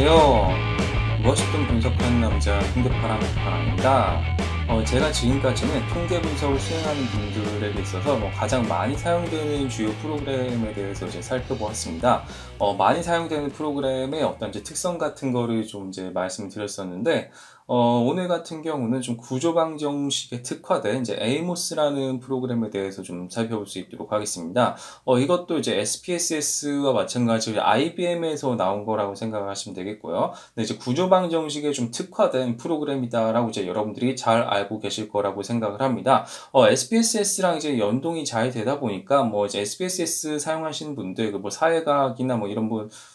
안녕하세요. 무엇이든 분석하는 남자 통계파랑 파랑입니다. 제가 지금까지는 통계 분석을 수행하는 분들에게 있어서 가장 많이 사용되는 주요 프로그램에 대해서 이제 살펴보았습니다. 많이 사용되는 프로그램의 어떤 이제 특성 같은 거를 좀 이제 말씀을 드렸었는데, 오늘 같은 경우는 좀 구조방정식에 특화된 이제 에이모스라는 프로그램에 대해서 좀 살펴볼 수 있도록 하겠습니다. 이것도 이제 SPSS와 마찬가지로 IBM에서 나온 거라고 생각하시면 되겠고요. 근데 이제 구조방정식에 좀 특화된 프로그램이다라고 이제 여러분들이 잘 알고 계실 거라고 생각을 합니다. SPSS랑 이제 연동이 잘 되다 보니까 이제 SPSS 사용하시는 분들, 사회과학이나 이런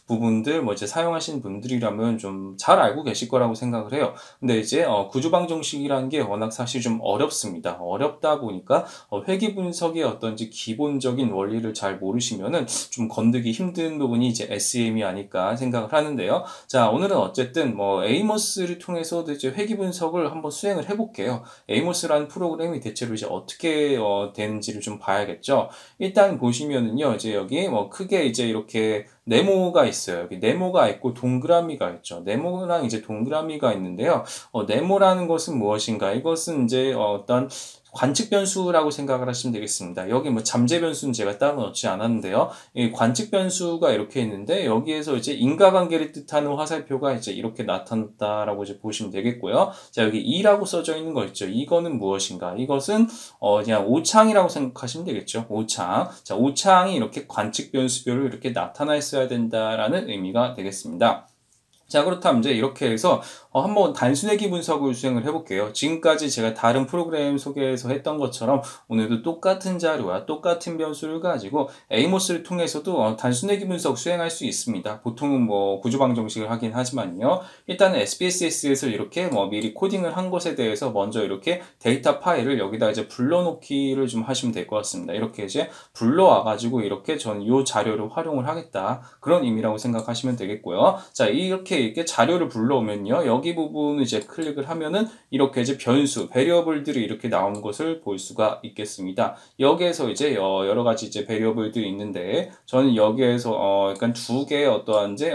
부분들 이제 사용하시는 분들이라면 좀 잘 알고 계실 거라고 생각을 해요. 근데 이제 구조방정식이라는 게 워낙 사실 좀 어렵습니다. 어렵다 보니까 회귀 분석의 어떤 이제 기본적인 원리를 잘 모르시면은 좀 건드기 힘든 부분이 이제 SEM이 아닐까 생각을 하는데요. 자, 오늘은 어쨌든 에이모스를 통해서 이제 회귀 분석을 한번 수행을 해볼게요. 에이모스라는 프로그램이 대체로 이제 어떻게 되는지를 좀 봐야겠죠. 일단 보시면은요, 이제 여기 크게 이제 이렇게 네모가 있어요. 여기 네모가 있고 동그라미가 있죠. 네모랑 이제 동그라미가 있는데요. 네모라는 것은 무엇인가? 이것은 이제 어떤 관측 변수라고 생각을 하시면 되겠습니다. 여기 잠재 변수는 제가 따로 넣지 않았는데요. 이 관측 변수가 이렇게 있는데 여기에서 이제 인과관계를 뜻하는 화살표가 이제 이렇게 나타났다라고 이제 보시면 되겠고요. 자, 여기 2라고 써져 있는 거 있죠. 이거는 무엇인가? 이것은 그냥 오창이라고 생각하시면 되겠죠. 오창. 자, 오창이 이렇게 관측 변수별로 이렇게 나타나 있어야 된다라는 의미가 되겠습니다. 자, 그렇다면 이제 이렇게 해서 한번 단순회귀 분석을 수행을 해볼게요. 지금까지 제가 다른 프로그램 소개에서 했던 것처럼 오늘도 똑같은 자료와 똑같은 변수를 가지고 에이모스를 통해서도 단순회귀 분석 수행할 수 있습니다. 보통은 구조방정식을 하긴 하지만요. 일단은 SPSS에서 이렇게 미리 코딩을 한 것에 대해서 먼저 이렇게 데이터 파일을 여기다 이제 불러놓기를 좀 하시면 될 것 같습니다. 이렇게 이제 불러와가지고 이렇게 전 이 자료를 활용을 하겠다. 그런 의미라고 생각하시면 되겠고요. 자, 이렇게 자료를 불러오면요. 여기 부분을 이제 클릭을 하면은 이렇게 이제 변수, 베리어블들이 이렇게 나오는 것을 볼 수가 있겠습니다. 여기에서 이제 여러 가지 이제 베리어블들이 있는데 저는 여기에서 약간 두 개의 어떠한 이제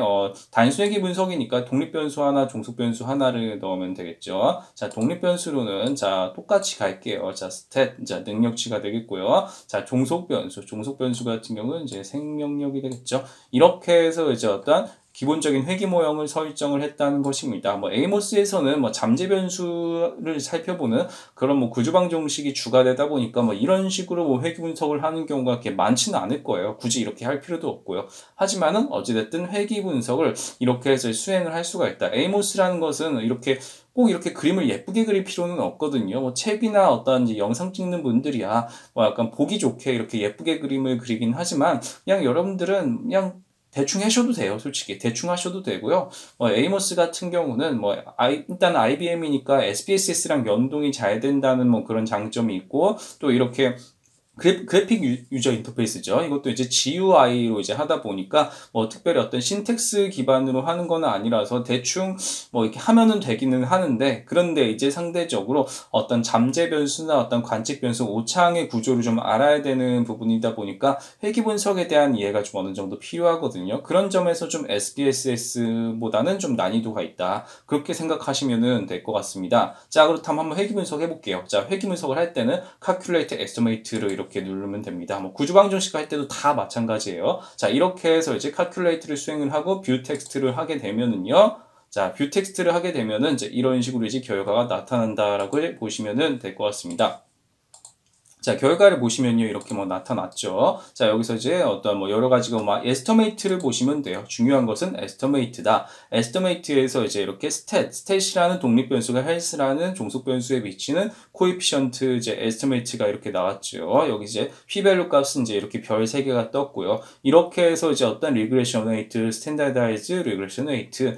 단순회귀 분석이니까 독립 변수 하나, 종속 변수 하나를 넣으면 되겠죠. 자, 독립 변수로는 자, 똑같이 갈게요. 자, 스탯, 자, 능력치가 되겠고요. 자, 종속 변수 같은 경우는 이제 생명력이 되겠죠. 이렇게 해서 이제 어떤 기본적인 회귀 모형을 설정을 했다는 것입니다. 에이모스에서는 잠재 변수를 살펴보는 그런 구조방정식이 주가 되다 보니까 이런 식으로 회귀 분석을 하는 경우가 그렇게 많지는 않을 거예요. 굳이 이렇게 할 필요도 없고요. 하지만은 어찌됐든 회귀 분석을 이렇게 해서 수행을 할 수가 있다. 에이모스라는 것은 이렇게 꼭 이렇게 그림을 예쁘게 그릴 필요는 없거든요. 책이나 어떤 이제 영상 찍는 분들이야 약간 보기 좋게 이렇게 예쁘게 그림을 그리긴 하지만 그냥 여러분들은 그냥 대충 하셔도 돼요. 솔직히 대충 하셔도 되고요. 에이모스 같은 경우는 일단 IBM이니까 SPSS랑 연동이 잘 된다는 그런 장점이 있고 또 이렇게 그래픽 유저 인터페이스죠. 이것도 이제 GUI로 이제 하다 보니까 특별히 어떤 신텍스 기반으로 하는 건 아니라서 대충 이렇게 하면은 되기는 하는데, 그런데 이제 상대적으로 어떤 잠재 변수나 어떤 관측 변수, 오창의 구조를 좀 알아야 되는 부분이다 보니까 회귀 분석에 대한 이해가 좀 어느 정도 필요하거든요. 그런 점에서 좀 SPSS보다는 좀 난이도가 있다. 그렇게 생각하시면은 될 것 같습니다. 자, 그렇다면 한번 회귀 분석 해볼게요. 자, 회귀 분석을 할 때는 Calculate Estimate를 이렇게 누르면 됩니다. 구조방정식 할 때도 다 마찬가지예요. 자, 이렇게 해서 이제 calculate를 수행을 하고 뷰 텍스트를 하게 되면은요. 자, 뷰 텍스트를 하게 되면은 이제 이런 식으로 이제 결과가 나타난다라고 보시면은 될 것 같습니다. 자, 결과를 보시면요, 이렇게 나타났죠. 자, 여기서 이제 어떤 여러 가지가 에스티메이트를 보시면 돼요. 중요한 것은 에스티메이트다. 에스티메이트에서 이제 이렇게 스탯이라는 독립 변수가 헬스라는 종속 변수에 미치는 코에피션트 이제 에스티메이트가 이렇게 나왔죠. 여기 이제 p-value 값은 이제 이렇게 별 3개가 떴고요. 이렇게 해서 이제 어떤 리그레션 웨이트, 스탠다드라이즈 리그레션 웨이트,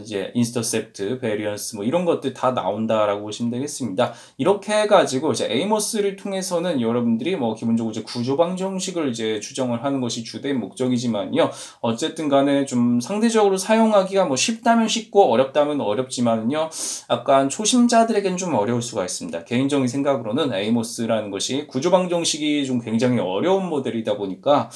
이제 인터셉트, 베리언스 이런 것들 다 나온다라고 보시면 되겠습니다. 이렇게 해가지고 이제 에이모스를 통해서는 입장에서는 여러분들이 뭐 기본적으로 이제 구조방정식을 이제 추정을 하는 것이 주된 목적이지만요. 어쨌든 간에 좀 상대적으로 사용하기가 뭐 쉽다면 쉽고 어렵다면 어렵지만요. 약간 초심자들에겐 좀 어려울 수가 있습니다. 개인적인 생각으로는 에이모스라는 것이 구조방정식이 좀 굉장히 어려운 모델이다 보니까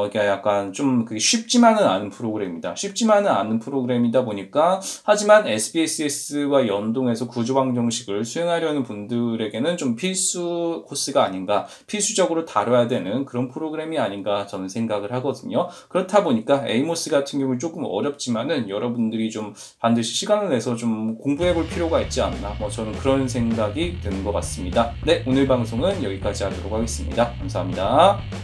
이게 약간 좀 그게 쉽지만은 않은 프로그램입니다. 쉽지만은 않은 프로그램이다 보니까 하지만 SPSS와 연동해서 구조방정식을 수행하려는 분들에게는 좀 필수 코스가 아닌가, 필수적으로 다뤄야 되는 그런 프로그램이 아닌가 저는 생각을 하거든요. 그렇다 보니까 에이모스 같은 경우는 조금 어렵지만은 여러분들이 좀 반드시 시간을 내서 좀 공부해 볼 필요가 있지 않나, 뭐 저는 그런 생각이 드는 것 같습니다. 네, 오늘 방송은 여기까지 하도록 하겠습니다. 감사합니다.